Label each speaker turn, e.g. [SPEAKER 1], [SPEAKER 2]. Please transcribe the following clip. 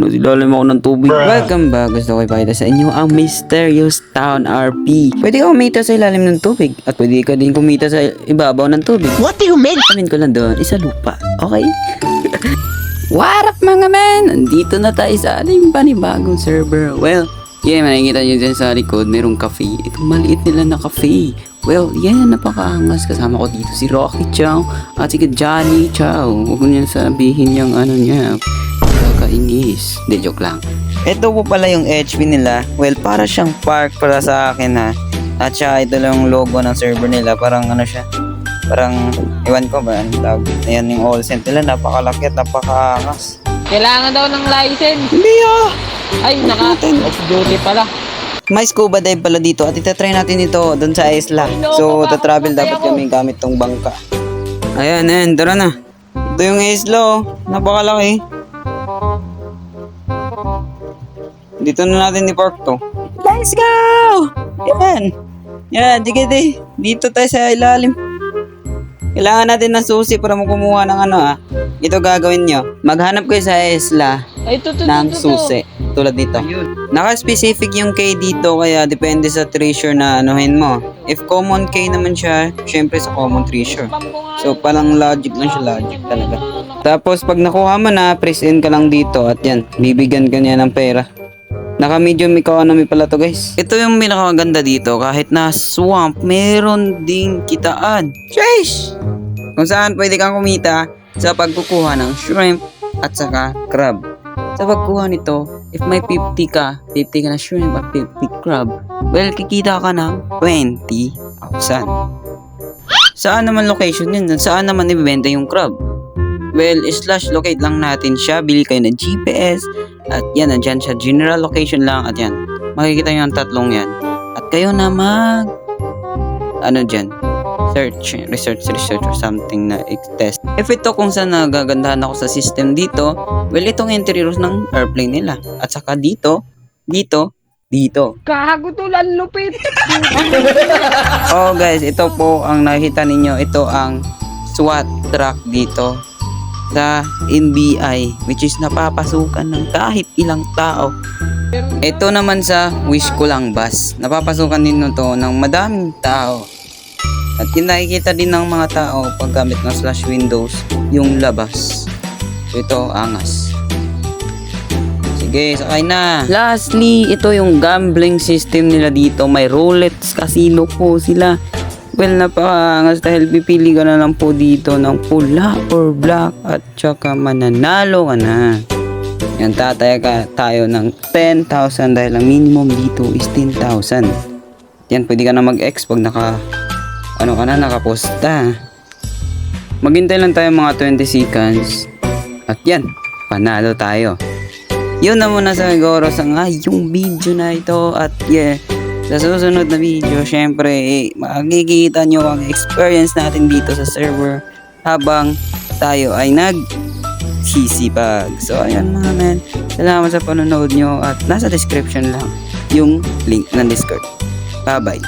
[SPEAKER 1] Silalim ako ng tubig. Welcome back. Gusto ko ipakita sa inyo ang Mysterious Town RP. Pwede ka kumita sa ilalim ng tubig. At pwede ka din kumita sa ibabaw ng tubig.
[SPEAKER 2] What do you mean?
[SPEAKER 1] Sabihin ko lang doon, isa lupa. Okay? What up mga men? Nandito na tayo sa ating panibagong server. Well, yeah, makikita nyo dyan sa likod, merong cafe. Itong maliit nila na cafe. Well, yan, napakaangas. Kasama ko dito si Rocky Chow at si Johnny Chow. Huwag nyo sabihin yung ano niya. Kakainis. Hindi, joke lang. Ito po pala yung HP nila. Well, para siyang park para sa akin ha. At saka ito lang yung logo ng server nila. Parang ano siya. Parang, iwan ko ba? Ang tawag. Ayan yung all cent nila. Napakalaki at napakaangas.
[SPEAKER 3] Kailangan daw ng license.
[SPEAKER 1] Hindi ah!
[SPEAKER 3] Ay, off duty pala.
[SPEAKER 1] May scuba dive pala dito at itatry natin ito doon sa isla. So, tatravel dapat kami gamit tong bangka. Ayan, tara na. Ito yung isla oh. Napakalaki. Dito na natin i-park to. Let's go! Yan, sige di. Dito tayo sa ilalim. Kailangan natin ng susi para kumuha ng ano ah. Ito gagawin nyo. Maghanap kayo sa isla ng susi. Tulad dito. Naka-specific yung K dito kaya depende sa treasure na anuhin mo. If common K naman siya, syempre sa common treasure. So parang logic lang siya, logic talaga. Tapos pag nakuha mo na, press in ka lang dito at yan, bibigyan ka niya ng pera. Naka-medium economy pala to guys. Ito yung pinakaganda dito, kahit na swamp, meron ding kitaan. Sheesh! Kung saan pwede kang kumita sa pagkukuha ng shrimp at saka crab. Sa pagkuha nito, if may 50 ka na shrimp at 50 crab, well, kikita ka ng 20,000. Saan naman location yun? Saan naman ibibenta yung crab? Well, slash locate lang natin siya. Bili kayo ng GPS. At yan, nandyan siya. General location lang. At yan, makikita nyo ang tatlong yan. At kayo na research or something na test. If ito kung saan nagagandahan ako sa system dito, well, itong interiors ng airplane nila. At saka dito.
[SPEAKER 3] Kahagutulan lupit.
[SPEAKER 1] Oh guys, ito po ang nakikita ninyo. Ito ang SWAT truck dito sa NBI, which is napapasukan ng kahit ilang tao. Ito naman sa Wish Ko Lang Bus, napapasukan din to ng madaming tao. At yung nakikita din ng mga tao pag gamit ng slash windows yung labas. So ito, angas. Sige, sakay na. Lastly, ito yung gambling system nila dito. May roulette casino po sila. Well, napakaangas dahil pipili ka na lang po dito ng pula or black at saka mananalo ka na. Yan, tataya ka tayo ng 10,000 dahil ang minimum dito is 10,000. Yan, pwede ka na mag-ex pag nakaposta. Maghintay lang tayo mga 20 seconds. At yan, panalo tayo. Yun na muna sa siguro sa ngayong video na ito. At yeah, sa susunod na video, syempre, makikita nyo ang experience natin dito sa server habang tayo ay nagsisipag. So, ayan mga men. Salamat sa panonood nyo at nasa description lang yung link ng Discord. Bye-bye.